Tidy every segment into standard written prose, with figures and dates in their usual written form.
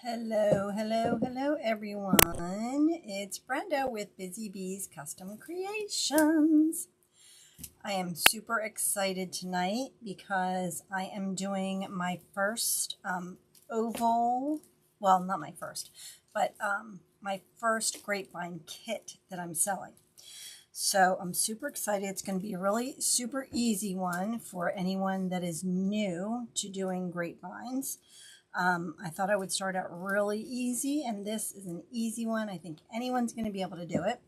Hello, hello, hello everyone. It's Brenda with Busy Bees Custom Creations. I am super excited tonight because I am doing my first oval, well, not my first, but my first grapevine kit that I'm selling. So I'm super excited. It's going to be a really super easy one for anyone that is new to doing grapevines. I thought I would start out really easy, and this is an easy one. I think anyone's going to be able to do it.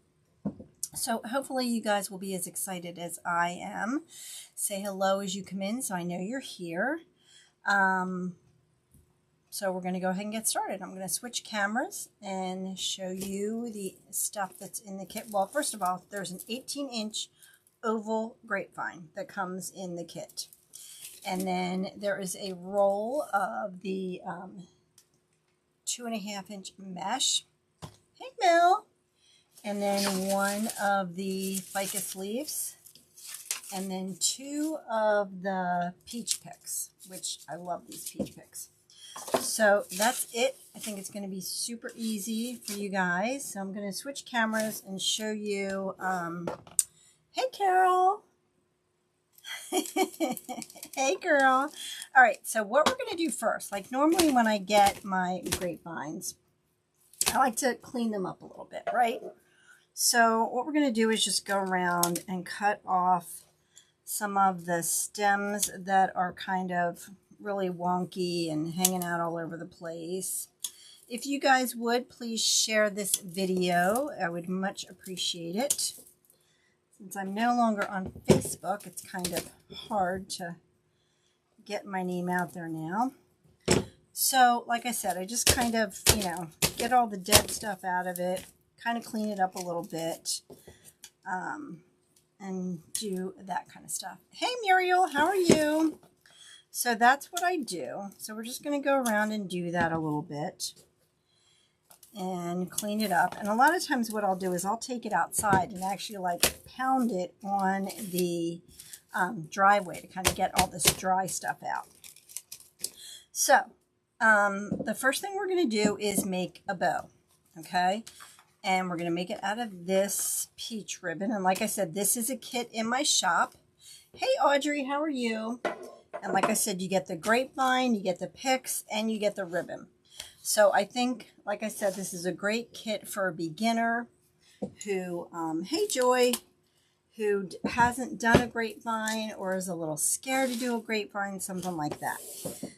So hopefully you guys will be as excited as I am. Say hello as you come in so I know you're here. So we're going to go ahead and get started. I'm going to switch cameras and show you the stuff that's in the kit. Well, first of all, there's an 18-inch oval grapevine that comes in the kit. And then there is a roll of the 2.5-inch mesh. Hey, Mel. And then one of the ficus leaves. And then two of the peach picks, which I love these peach picks. So that's it. I think it's going to be super easy for you guys. So I'm going to switch cameras and show you. Hey, Carol. Hey girl. All right, so what we're going to do first, like normally when I get my grapevines, I like to clean them up a little bit, right? So what we're going to do is just go around and cut off some of the stems that are kind of really wonky and hanging out all over the place. If you guys would, please share this video. I would much appreciate it. Since I'm no longer on Facebook, it's kind of hard to get my name out there now. So, like I said, I just kind of, get all the dead stuff out of it, kind of clean it up a little bit, and do that kind of stuff. Hey, Muriel, how are you? So that's what I do. So we're just going to go around and do that a little bit and clean it up. And a lot of times what I'll do is I'll take it outside and actually like pound it on the driveway to kind of get all this dry stuff out. So the first thing we're going to do is make a bow, okay? And we're going to make it out of this peach ribbon. And like I said, this is a kit in my shop. Hey, Audrey, how are you? And like I said, you get the grapevine, you get the picks, and you get the ribbon. So I think, like I said, this is a great kit for a beginner who, hey Joy, who hasn't done a grapevine or is a little scared to do a grapevine, something like that.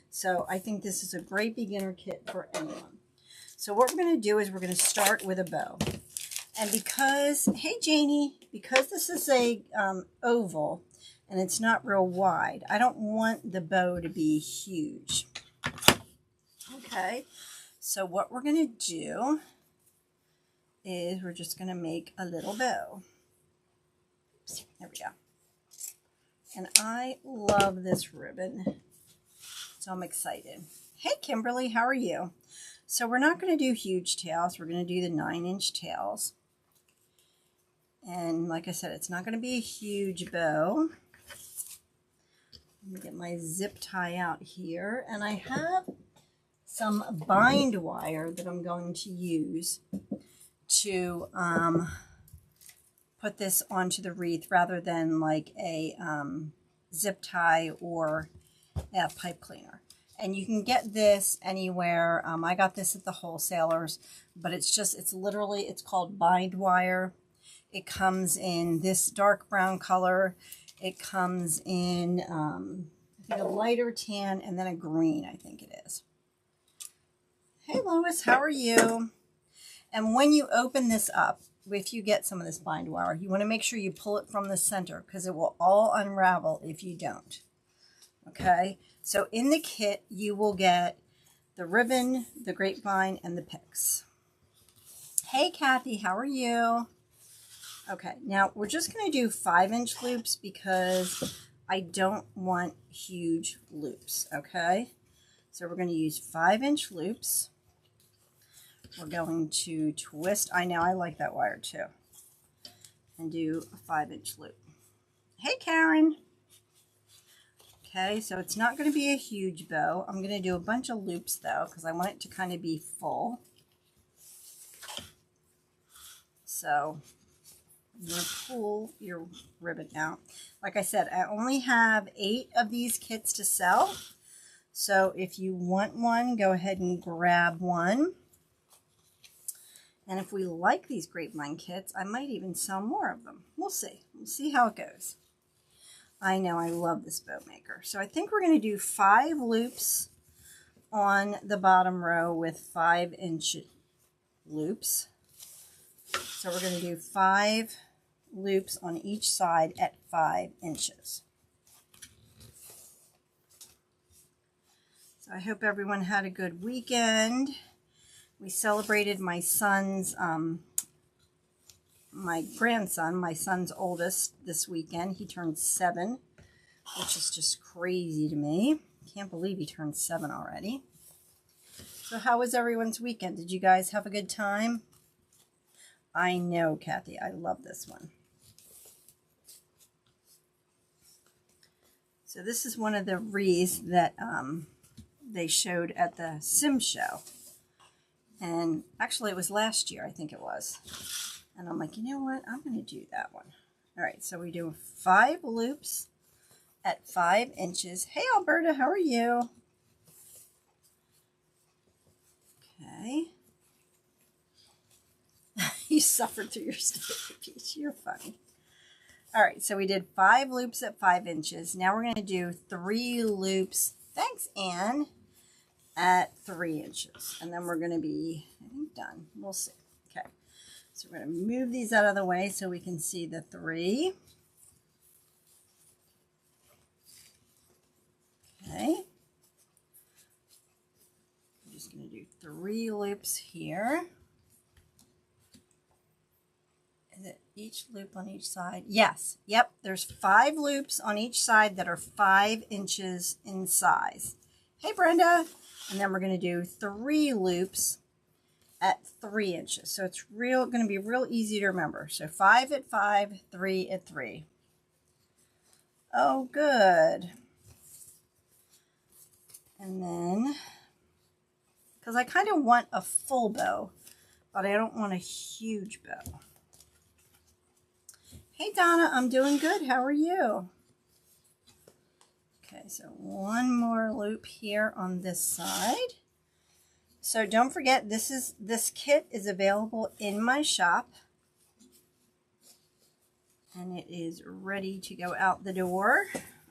So I think this is a great beginner kit for anyone. So what we're going to do is we're going to start with a bow. And because, hey Janie, because this is a oval and it's not real wide, I don't want the bow to be huge. Okay. So what we're going to do is we're just going to make a little bow. There we go. And I love this ribbon, so I'm excited. Hey, Kimberly, how are you? So we're not going to do huge tails. We're going to do the 9-inch tails. And like I said, it's not going to be a huge bow. Let me get my zip tie out here. And I have some bind wire that I'm going to use to put this onto the wreath rather than like a zip tie or a pipe cleaner. And you can get this anywhere. I got this at the wholesalers, but it's literally, it's called bind wire. It comes in this dark brown color. It comes in I think a lighter tan and then a green, I think it is. Hey Lois, how are you? And when you open this up, if you get some of this bind wire, you want to make sure you pull it from the center because it will all unravel if you don't. Okay, so in the kit, you will get the ribbon, the grapevine, and the picks. Hey Kathy, how are you? Okay, now we're just going to do 5-inch loops because I don't want huge loops, okay? So we're going to use 5-inch loops. We're going to twist. I know, I like that wire too. And do a 5-inch loop. Hey, Karen. Okay, so it's not going to be a huge bow. I'm going to do a bunch of loops though, because I want it to kind of be full. So I'm going to pull your ribbon out. Like I said, I only have 8 of these kits to sell. So if you want one, go ahead and grab one. And if we like these Grapevine kits, I might even sell more of them. We'll see. We'll see how it goes. I know I love this bow maker. So I think we're going to do 5 loops on the bottom row with 5-inch loops. So we're going to do 5 loops on each side at 5 inches. So I hope everyone had a good weekend. We celebrated my son's, my grandson, my son's oldest, this weekend. He turned 7, which is just crazy to me. Can't believe he turned 7 already. So how was everyone's weekend? Did you guys have a good time? I know, Kathy, I love this one. So this is one of the wreaths that they showed at the Sim show. And actually it was last year, I think it was. And I'm like, you know what? I'm going to do that one. All right, so we do 5 loops at 5 inches. Hey, Alberta, how are you? Okay. You suffered through your sticky piece. You're funny. All right, so we did 5 loops at 5 inches. Now we're going to do 3 loops. Thanks, Anne. At 3 inches. And then we're going to be, I think, done. We'll see. Okay. So we're going to move these out of the way so we can see the 3. Okay. I'm just going to do 3 loops here. Is it each loop on each side? Yes. Yep. There's 5 loops on each side that are 5 inches in size. Hey, Brenda. And then we're going to do 3 loops at 3 inches. So it's going to be real easy to remember. So 5 at 5, 3 at 3. Oh, good. And then, because I kind of want a full bow, but I don't want a huge bow. Hey, Donna, I'm doing good. How are you? Okay, so 1 more loop here on this side. So don't forget, this kit is available in my shop. And it is ready to go out the door.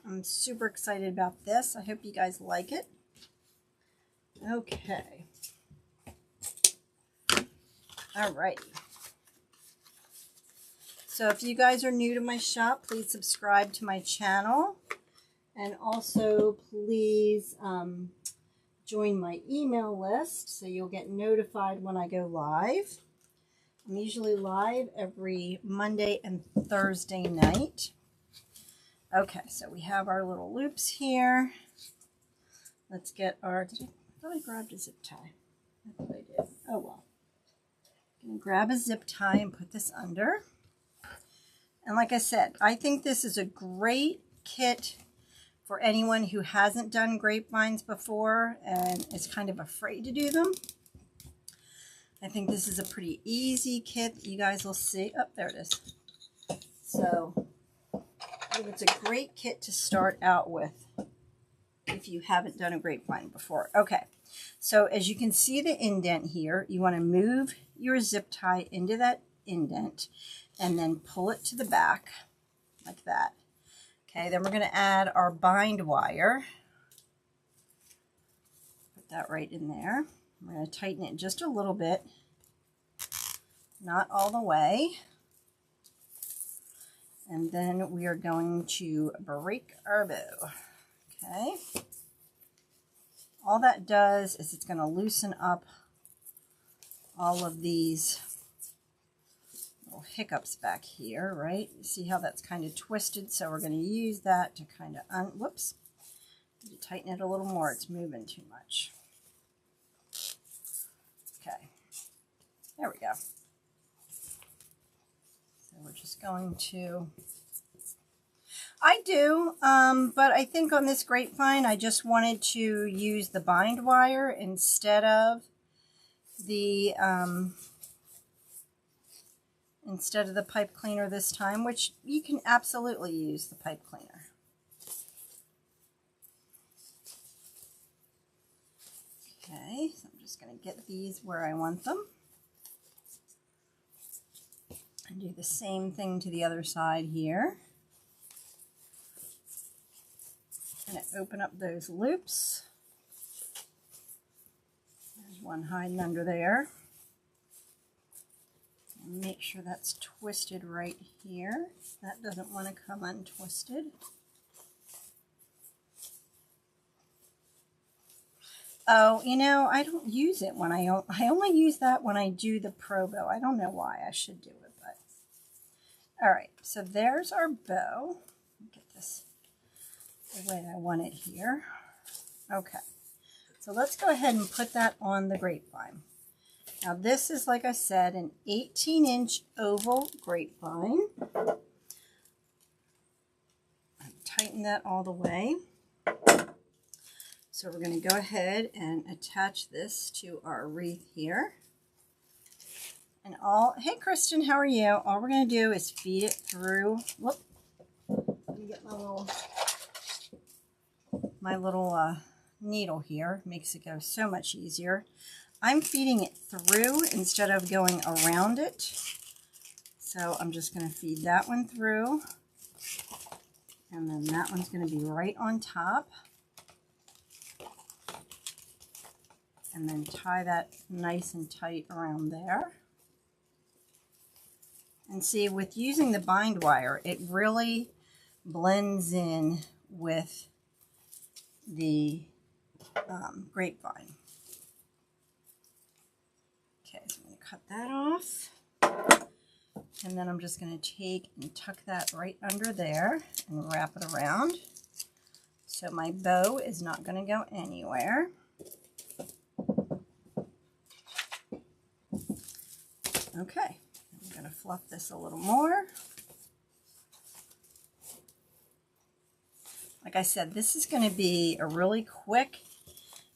I'm super excited about this. I hope you guys like it. Okay. Alrighty. So if you guys are new to my shop, please subscribe to my channel. And also, please join my email list so you'll get notified when I go live. I'm usually live every Monday and Thursday night. Okay, so we have our little loops here. Let's get our, I thought I grabbed a zip tie. I thought I did. Oh well. I'm going to grab a zip tie and put this under. And like I said, I think this is a great kit for anyone who hasn't done grapevines before and is kind of afraid to do them. I think this is a pretty easy kit that you guys will see. Oh, there it is. So I think it's a great kit to start out with if you haven't done a grapevine before. Okay, so as you can see the indent here, you want to move your zip tie into that indent and then pull it to the back like that. Okay, then we're going to add our bind wire. Put that right in there. I'm going to tighten it just a little bit, not all the way. And then we are going to break our bow. Okay. All that does is it's going to loosen up all of these little hiccups back here, right? You see how that's kind of twisted, so we're going to use that to kind of whoops, to tighten it a little more. It's moving too much. Okay, there we go. So we're just going to, I do, but I think on this Grapevine, I just wanted to use the bind wire instead of the pipe cleaner this time, which you can absolutely use the pipe cleaner. Okay, so I'm just going to get these where I want them. And do the same thing to the other side here. And open up those loops. There's one hiding under there. And make sure that's twisted right here. That doesn't want to come untwisted. Oh, you know, I don't use it when I only use that when I do the Pro bow. I don't know why. I should do it, but all right. So there's our bow. Get this the way I want it here. Okay. So let's go ahead and put that on the Grapevine. Now this is, like I said, an 18-inch oval Grapevine. Tighten that all the way. So we're going to go ahead and attach this to our wreath here. And hey Kristen, how are you? All we're going to do is feed it through. Whoop. Let me get my little needle here. Makes it go so much easier. I'm feeding it through instead of going around it. So I'm just going to feed that one through. And then that one's going to be right on top. And then tie that nice and tight around there. And see, with using the bind wire, it really blends in with the Grapevine. Okay, so I'm going to cut that off. And then I'm just going to take and tuck that right under there and wrap it around. So my bow is not going to go anywhere. Okay, I'm going to fluff this a little more. Like I said, this is going to be a really quick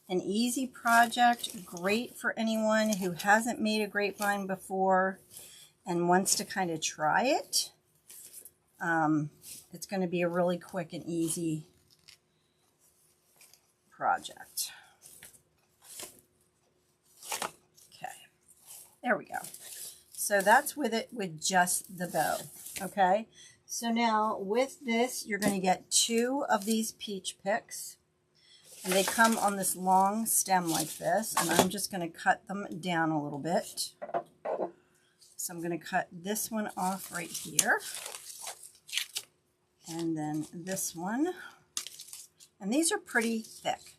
and easy project. Great for anyone who hasn't made a Grapevine before and wants to kind of try it. It's going to be a really quick and easy project. Okay, there we go. So that's with it with just the bow, okay? So now with this, you're going to get 2 of these peach picks. And they come on this long stem like this. And I'm just going to cut them down a little bit. So I'm going to cut this one off right here. And then this one. And these are pretty thick.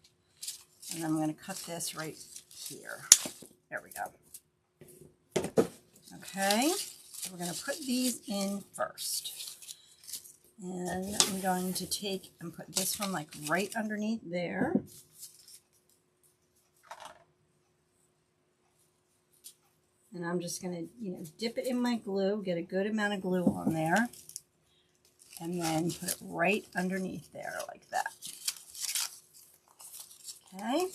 And I'm going to cut this right here. There we go. Okay, so we're going to put these in first. And I'm going to take and put this one like right underneath there. And I'm just going to, dip it in my glue, get a good amount of glue on there. And then put it right underneath there like that. Okay.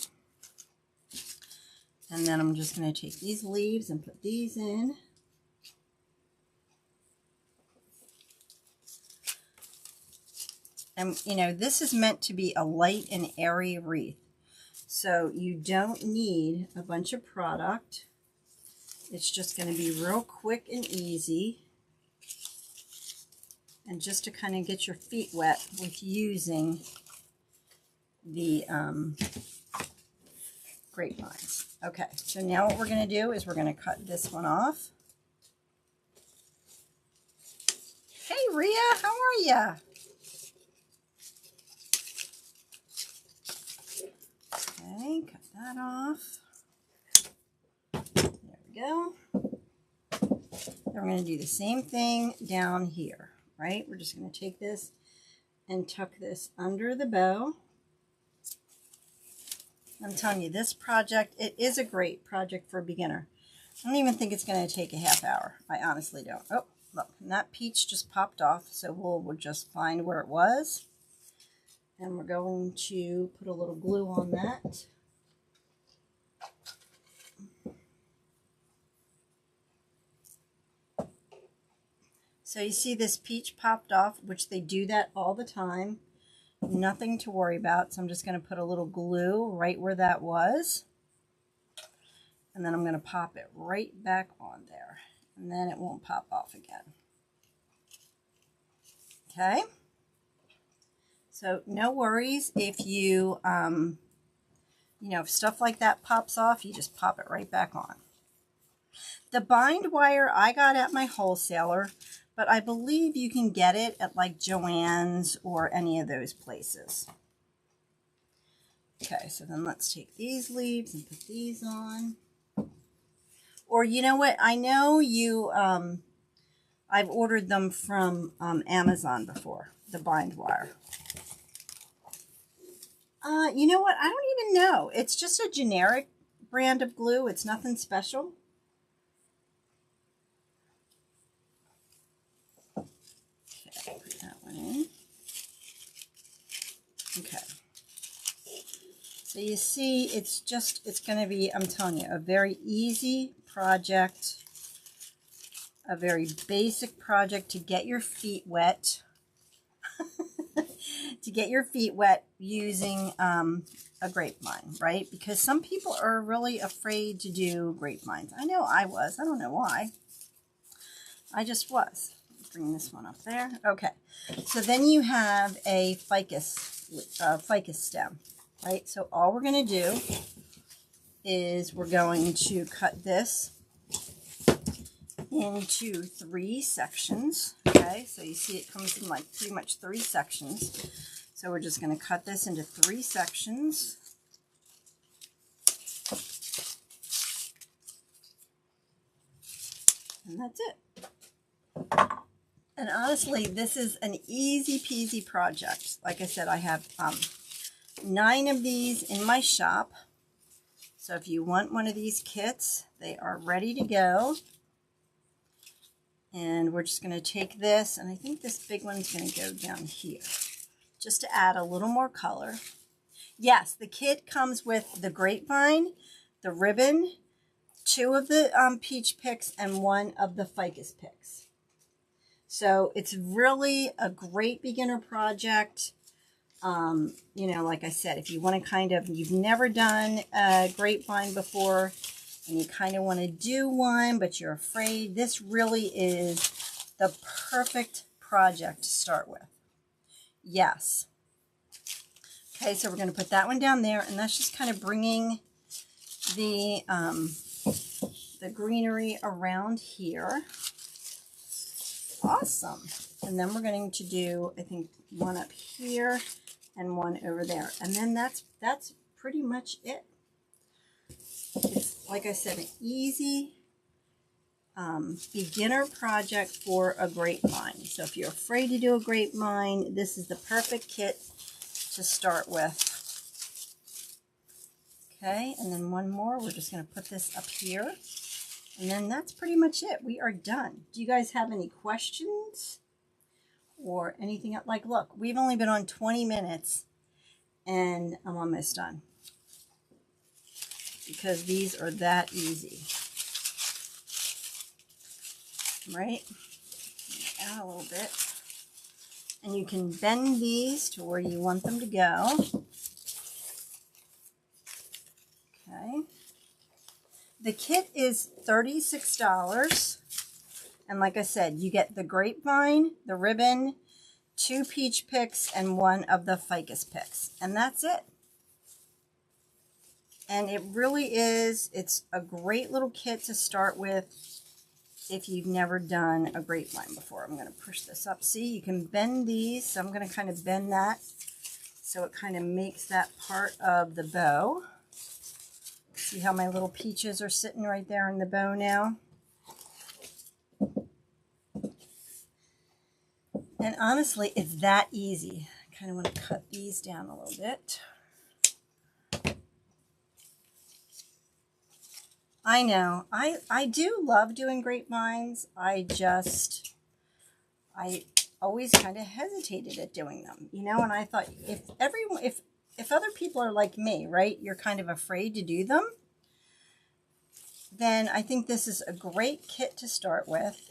And then I'm just going to take these leaves and put these in. And, this is meant to be a light and airy wreath. So you don't need a bunch of product. It's just going to be real quick and easy. And just to kind of get your feet wet with using the Grapevines. Okay, so now what we're going to do is we're going to cut this one off. Hey, Rhea, how are ya? Okay, cut that off. There we go. Then we're going to do the same thing down here, right? We're just going to take this and tuck this under the bow. I'm telling you, this project, it is a great project for a beginner. I don't even think it's going to take a half hour. I honestly don't. Oh, Look, and that peach just popped off, so we'll just find where it was. And we're going to put a little glue on that. So you see this peach popped off, which they do that all the time. Nothing to worry about. So I'm just going to put a little glue right where that was. And then I'm going to pop it right back on there. And then it won't pop off again. Okay. So no worries if you, if stuff like that pops off, you just pop it right back on. The bind wire I got at my wholesaler, but I believe you can get it at like Joann's or any of those places. Okay, so then let's take these leaves and put these on. Or you know what? I know you, I've ordered them from Amazon before, the bind wire. You know what? I don't even know. It's just a generic brand of glue. It's nothing special. Okay, put that one in. Okay. So you see, it's going to be, I'm telling you, a very easy project, a very basic project to get your feet wet. To get your feet wet using a grapevine, right? Because some people are really afraid to do grapevines. I know I was. I don't know why. I just was. Bring this one up there. Okay. So then you have a ficus stem, right? So all we're going to do is we're going to cut this into 3 sections. Okay, so you see it comes in like pretty much 3 sections. So we're just going to cut this into 3 sections. And that's it. And honestly, this is an easy peasy project. Like I said, I have 9 of these in my shop. So if you want one of these kits, they are ready to go. And we're just going to take this, and I think this big one's going to go down here, just to add a little more color. Yes, the kit comes with the grapevine, the ribbon, 2 of the peach picks, and 1 of the ficus picks. So it's really a great beginner project. Like I said, if you want to you've never done a grapevine before, and you kind of want to do one, but you're afraid, this really is the perfect project to start with. Yes. Okay, so we're going to put that one down there, and that's just kind of bringing the greenery around here. Awesome. And then we're going to do, I think, 1 up here and 1 over there. And then that's pretty much it. It's, like I said, an easy beginner project for a grapevine. So if you're afraid to do a grapevine, this is the perfect kit to start with. Okay, and then 1 more. We're just going to put this up here. And then that's pretty much it. We are done. Do you guys have any questions or anything? Like, look, we've only been on 20 minutes and I'm almost done. Because these are that easy. Right? Add a little bit. And you can bend these to where you want them to go. Okay. The kit is $36. And like I said, you get the grapevine, the ribbon, 2 peach picks, and 1 of the ficus picks. And that's it. And it really is, it's a great little kit to start with if you've never done a grapevine before. I'm going to push this up. See, you can bend these. So I'm going to kind of bend that so it kind of makes that part of the bow. See how my little peaches are sitting right there in the bow now? And honestly, it's that easy. I kind of want to cut these down a little bit. I know. I do love doing grapevines. I just I always kind of hesitated at doing them, you know, and I thought if other people are like me, right, you're kind of afraid to do them, then I think this is a great kit to start with.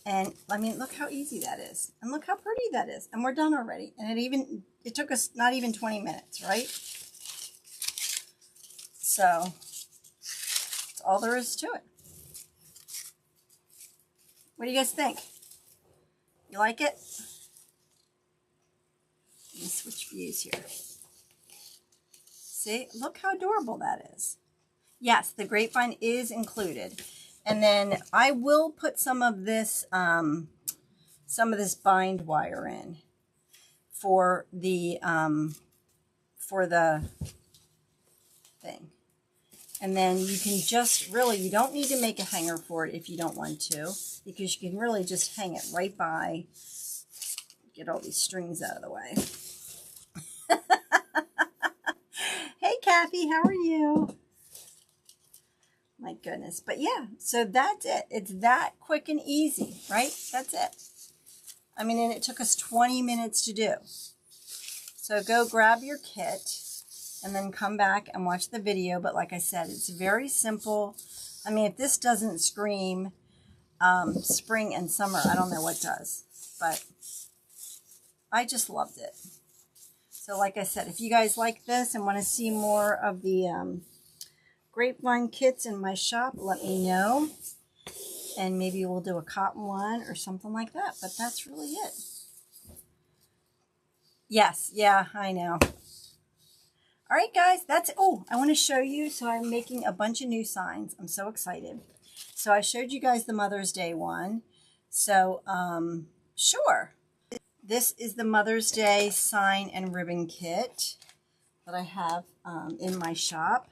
And I mean, look how easy that is. And look how pretty that is. And we're done already. And it took us not even 20 minutes, right? So that's all there is to it. What do you guys think? You like it? Let me switch views here. See, look how adorable that is. Yes, the grapevine is included. And then I will put some of this bind wire in for the thing. And then you can just really, you don't need to make a hanger for it if you don't want to, because you can really just hang it right by. Get all these strings out of the way. Hey, Kathy, how are you? My goodness. But yeah, so that's it. It's that quick and easy, right? That's it. I mean, and it took us 20 minutes to do. So go grab your kit and then come back and watch the video. But like I said, it's very simple. I mean, if this doesn't scream spring and summer, I don't know what does. But I just loved it. So like I said, if you guys like this and want to see more of the grapevine kits in my shop, let me know. And maybe we'll do a cotton one or something like that. But that's really it. Yes, yeah, I know. All right, guys, that's it. Oh, I want to show you. So I'm making a bunch of new signs. I'm so excited. So I showed you guys the Mother's Day one. So, sure. This is the Mother's Day sign and ribbon kit that I have in my shop,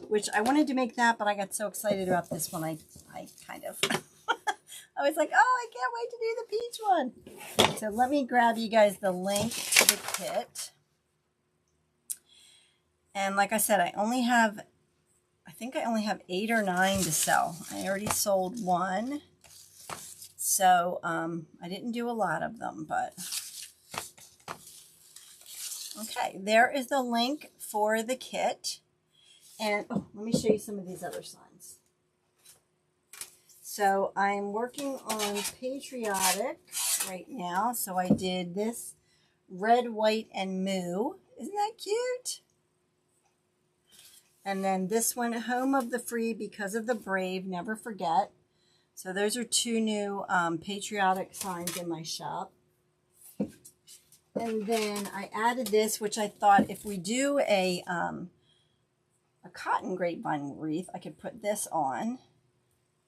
which I wanted to make that, but I got so excited about this one, I kind of, I was like, oh, I can't wait to do the peach one. So let me grab you guys the link to the kit. And like I said, I think I only have 8 or 9 to sell. I already sold one. So I didn't do a lot of them, but okay, there is the link for the kit. And oh, let me show you some of these other signs. So I'm working on patriotic right now. So I did this red, white, and moo. Isn't that cute? And then this one, home of the free because of the brave, never forget. So those are 2 new patriotic signs in my shop. And then I added this, which I thought if we do a cotton grapevine wreath, I could put this on,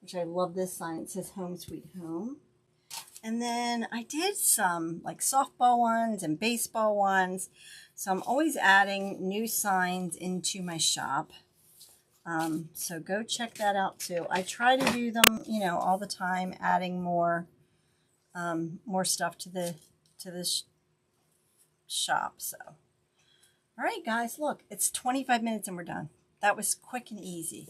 which I love this sign. It says Home Sweet Home. And then I did some like softball ones and baseball ones. So I'm always adding new signs into my shop. So go check that out too. I try to do them, you know, all the time, adding more stuff to the shop. So, all right, guys, look, it's 25 minutes and we're done. That was quick and easy.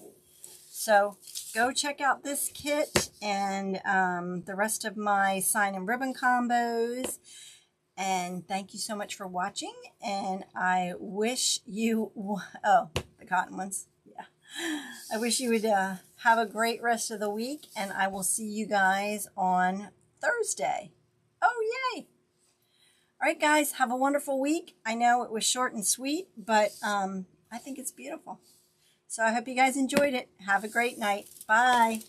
So go check out this kit and the rest of my sign and ribbon combos. And thank you so much for watching. And I wish you, oh, the cotton ones. Yeah. I wish you would have a great rest of the week. And I will see you guys on Thursday. Oh, yay. All right, guys, have a wonderful week. I know it was short and sweet, but I think it's beautiful. So I hope you guys enjoyed it. Have a great night. Bye.